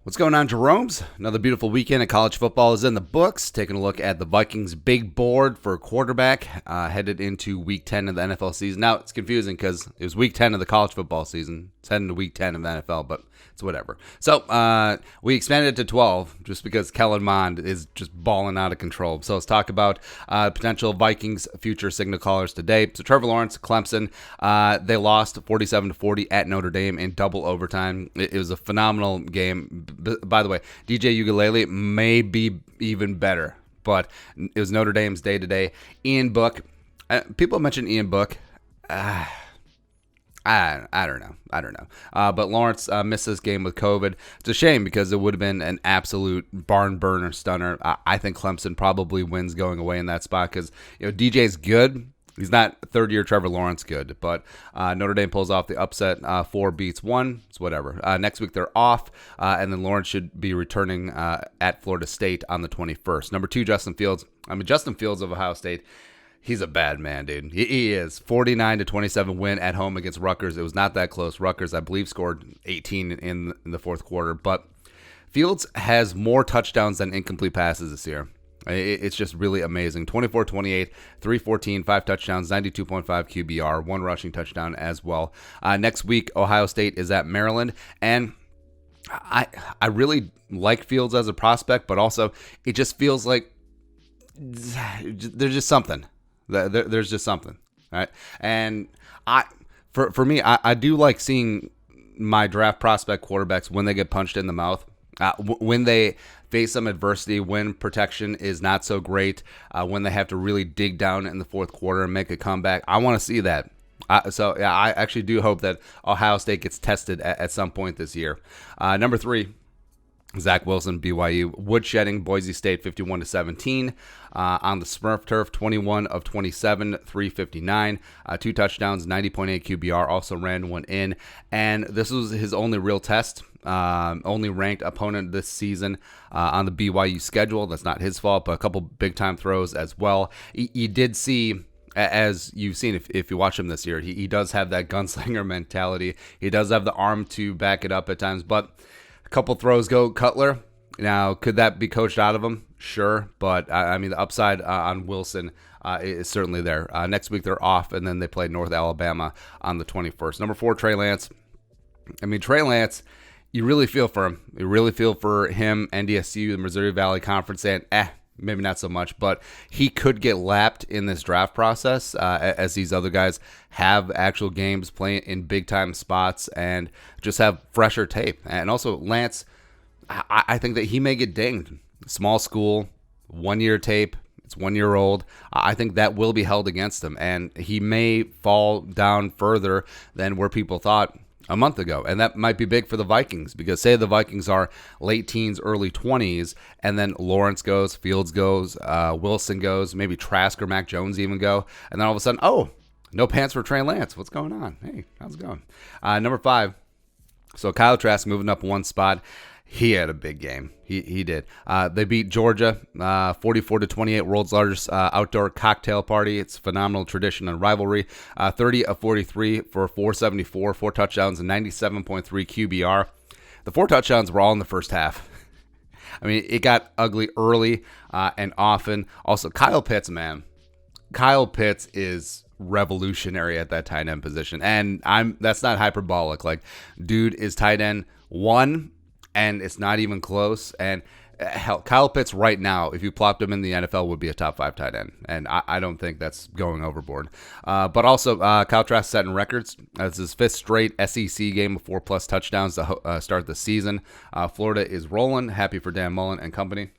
What's going on, Jerome's? Another beautiful weekend of college football is in the books. Taking a look at the Vikings' big board for quarterback headed into Week 10 of the NFL season. Now, it's confusing because it was Week 10 of the college football season. It's heading to Week 10 of the NFL, but it's whatever. So, we expanded it to 12 just because Kellen Mond is just balling out of control. So, let's talk about potential Vikings future signal callers today. So, Trevor Lawrence, Clemson, they lost 47-40 at Notre Dame in double overtime. It was a phenomenal game. By the way, DJ Ukulele may be even better, but it was Notre Dame's day today. Ian Book, people mention Ian Book. I don't know. But Lawrence missed this game with COVID. It's a shame because it would have been an absolute barn burner stunner. I think Clemson probably wins going away in that spot because DJ's good. He's not third-year Trevor Lawrence good, but Notre Dame pulls off the upset. 4 beats 1. It's whatever. Next week they're off, and then Lawrence should be returning at Florida State on the 21st. Number 2, Justin Fields. Justin Fields of Ohio State. He's a bad man, dude. He is. 49-27 win at home against Rutgers. It was not that close. Rutgers, I believe, scored 18 in the fourth quarter, but Fields has more touchdowns than incomplete passes this year. It's just really amazing. 24-28, 314, 5 touchdowns, 92.5 QBR, 1 rushing touchdown as well. Next week, Ohio State is at Maryland, and I really like Fields as a prospect, but also it just feels like there's just something. There's just something, right? And for me, I do like seeing my draft prospect quarterbacks when they get punched in the mouth. When they face some adversity, when protection is not so great, when they have to really dig down in the fourth quarter and make a comeback. I want to see that. I actually do hope that Ohio State gets tested at some point this year. Number 3, Zach Wilson, BYU. Woodshedding, Boise State, 51-17. On the Smurf turf, 21 of 27, 359. 2 touchdowns, 90.8 QBR. Also ran 1 in. And this was his only real test. Only ranked opponent this season on the BYU schedule. That's not his fault, but a couple big-time throws as well. You did see, as you've seen if you watch him this year, he does have that gunslinger mentality. He does have the arm to back it up at times, but a couple throws go Cutler. Now, could that be coached out of him? Sure, but the upside on Wilson is certainly there. Next week they're off, and then they play North Alabama on the 21st. Number 4, Trey Lance. Trey Lance, you really feel for him. You really feel for him, NDSU, the Missouri Valley Conference, and maybe not so much, but he could get lapped in this draft process as these other guys have actual games, playing in big-time spots, and just have fresher tape. And also, Lance, I think that he may get dinged. Small school, 1-year tape, it's 1 year old. I think that will be held against him, and he may fall down further than where people thought a month ago. And that might be big for the Vikings because say the Vikings are late teens, early 20s, and then Lawrence goes, Fields goes, Wilson goes, maybe Trask or Mac Jones even go. And then all of a sudden, no pants for Trey Lance. What's going on? Hey, how's it going? Number 5. So Kyle Trask moving up 1 spot. He had a big game. He did. They beat Georgia 44-28, world's largest outdoor cocktail party. It's a phenomenal tradition and rivalry. 30 of 43 for 474, 4 touchdowns, and 97.3 QBR. The 4 touchdowns were all in the first half. It got ugly early and often. Also, Kyle Pitts, man. Kyle Pitts is revolutionary at that tight end position. And that's not hyperbolic. Like, dude is tight end 1. And it's not even close. And hell, Kyle Pitts right now, if you plopped him in the NFL, would be a top 5 tight end. And I don't think that's going overboard. But also, Kyle Trask setting records. It's his 5th straight SEC game of 4+ touchdowns to start the season. Florida is rolling. Happy for Dan Mullen and company.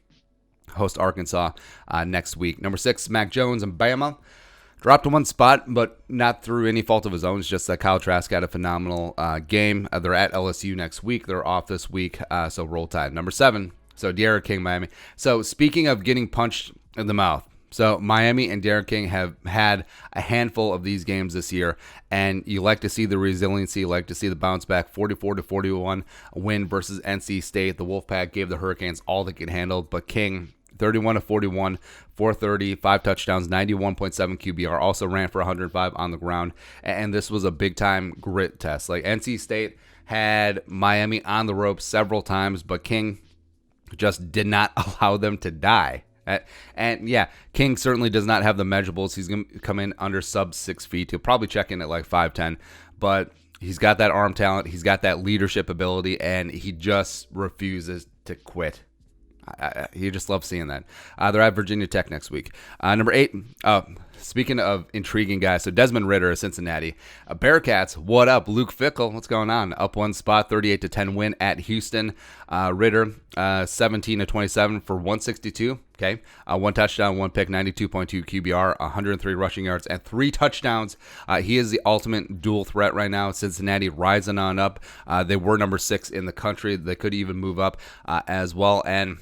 Host Arkansas next week. Number 6, Mac Jones and Bama. Dropped 1 spot, but not through any fault of his own. It's just that Kyle Trask had a phenomenal game. They're at LSU next week. They're off this week, so roll tide. Number 7, so De'Aaron King, Miami. So speaking of getting punched in the mouth, so Miami and De'Aaron King have had a handful of these games this year, and you like to see the resiliency, you like to see the bounce back. 44-41 win versus NC State. The Wolfpack gave the Hurricanes all they could handle, but King 31 of 41, 430, 5 touchdowns, 91.7 QBR. Also ran for 105 on the ground. And this was a big-time grit test. Like, NC State had Miami on the ropes several times, but King just did not allow them to die. And yeah, King certainly does not have the measurables. He's going to come in under sub 6 feet. He'll probably check in at like 5'10", but he's got that arm talent. He's got that leadership ability, and he just refuses to quit. You just love seeing that. They're at Virginia Tech next week. Number 8, speaking of intriguing guys, so Desmond Ritter of Cincinnati. Bearcats, what up? Luke Fickell, what's going on? Up one spot, 38-10 win at Houston. Ritter, 17 of 27 for 162. Okay, 1 touchdown, 1 pick, 92.2 QBR, 103 rushing yards, and 3 touchdowns. He is the ultimate dual threat right now. Cincinnati rising on up. They were number 6 in the country. They could even move up as well, and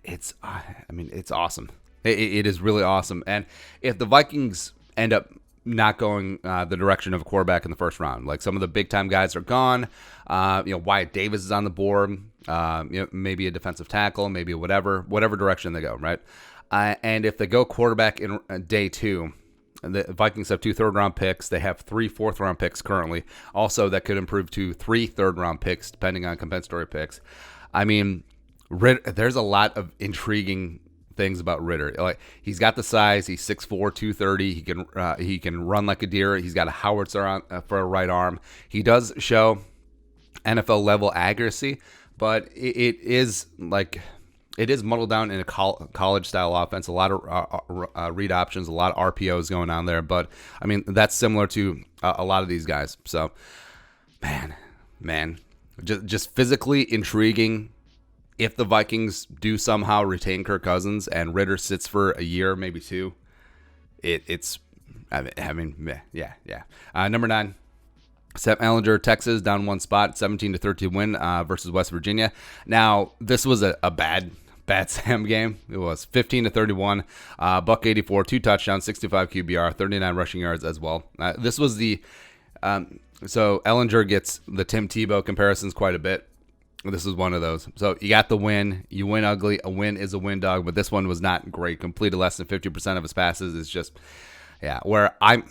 it's awesome. It is really awesome. And if the Vikings end up not going the direction of a quarterback in the first round, like some of the big time guys are gone, Wyatt Davis is on the board, maybe a defensive tackle, maybe whatever direction they go, right? And if they go quarterback in day 2, the Vikings have 2 third-round picks. They have 3 fourth-round picks currently. Also, that could improve to 3 third-round picks, depending on compensatory picks. I mean, there's a lot of intriguing things about Ritter. Like, he's got the size. He's 6'4", 230. He can run like a deer. He's got a howitzer for a right arm. He does show NFL level accuracy, but it is muddled down in a college style offense. A lot of read options, a lot of RPOs going on there. But I mean, that's similar to a lot of these guys. So, man, just physically intriguing. If the Vikings do somehow retain Kirk Cousins and Ritter sits for a year, maybe 2, yeah. Number 9, Sam Ehlinger, Texas, down 1 spot, 17-13 win versus West Virginia. Now, this was a bad Sam game. It was 15-31, buck 84, 2 touchdowns, 65 QBR, 39 rushing yards as well. This was so Ehlinger gets the Tim Tebow comparisons quite a bit. This is one of those. So you got the win. You win ugly. A win is a win, dog. But this one was not great. Completed less than 50% of his passes. It's just, where I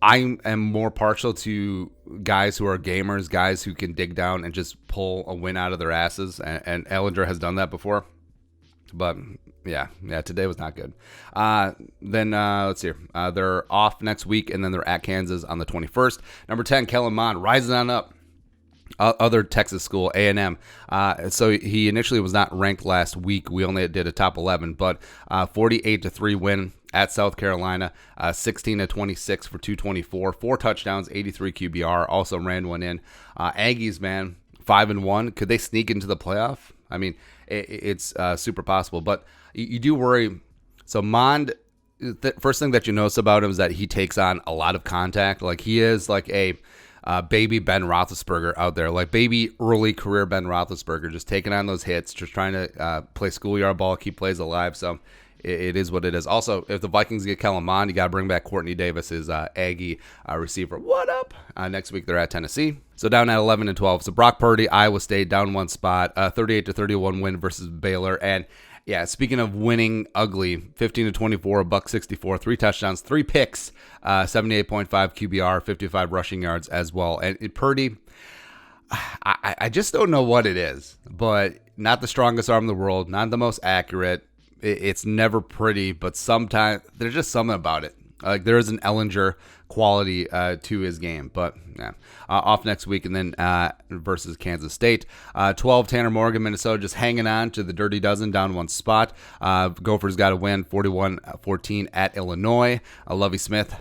am more partial to guys who are gamers, guys who can dig down and just pull a win out of their asses. And Ehlinger has done that before. But yeah, today was not good. Then let's see. They're off next week, and then they're at Kansas on the 21st. Number 10, Kellen Mond, rising on up. Other Texas school, A&M. So he initially was not ranked last week. We only did a top 11, but 48-3 win at South Carolina, 16-26 for 224, 4 touchdowns, 83 QBR. Also ran one in. Aggies, man, 5-1. Could they sneak into the playoff? I mean, it's super possible, but you do worry. So Mond, the first thing that you notice about him is that he takes on a lot of contact. Like, he is like a baby Ben Roethlisberger out there, like baby early career Ben Roethlisberger, just taking on those hits, just trying to play schoolyard ball, keep plays alive. So it is what it is. Also, if the Vikings get Kellen Mond, you got to bring back Courtney Davis, his Aggie receiver. What up? Next week they're at Tennessee. So down at 11-12. So Brock Purdy, Iowa State, down 1 spot, 38-31 win versus Baylor. And yeah, speaking of winning ugly, 15-24, buck 64, 3 touchdowns, 3 picks, 78.5 QBR, 55 rushing yards as well. And Purdy, I just don't know what it is, but not the strongest arm in the world, not the most accurate. It's never pretty, but sometimes there's just something about it. Like, there is an Ehlinger quality to his game, but yeah. Off next week, and then versus Kansas State. 12, Tanner Morgan, Minnesota, just hanging on to the Dirty Dozen, down 1 spot. Gophers got a win, 41-14 at Illinois. Lovie Smith,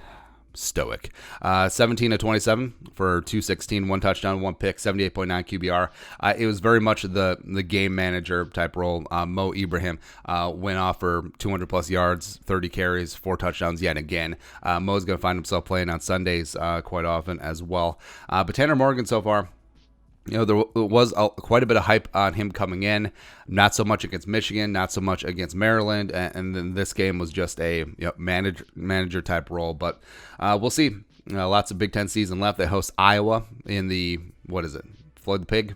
stoic. 17-27 for 216, 1 touchdown, 1 pick, 78.9 QBR. It was very much the game manager type role. Mo Ibrahim went off for 200-plus yards, 30 carries, 4 touchdowns yet again. Mo's going to find himself playing on Sundays quite often as well. But Tanner Morgan so far, there was quite a bit of hype on him coming in. Not so much against Michigan, not so much against Maryland, and then this game was just a manager type role. But we'll see. Lots of Big Ten season left. They host Iowa in the, Floyd the Pig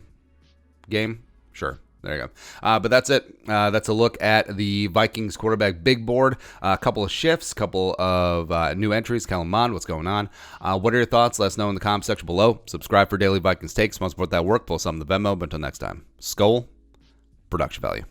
game? Sure. There you go. But that's it. That's a look at the Vikings quarterback big board. A couple of shifts, a couple of new entries. Kellen Mond, what's going on? What are your thoughts? Let us know in the comment section below. Subscribe for daily Vikings takes. Want to support that work? Pull some of the Venmo. But until next time, Skol, production value.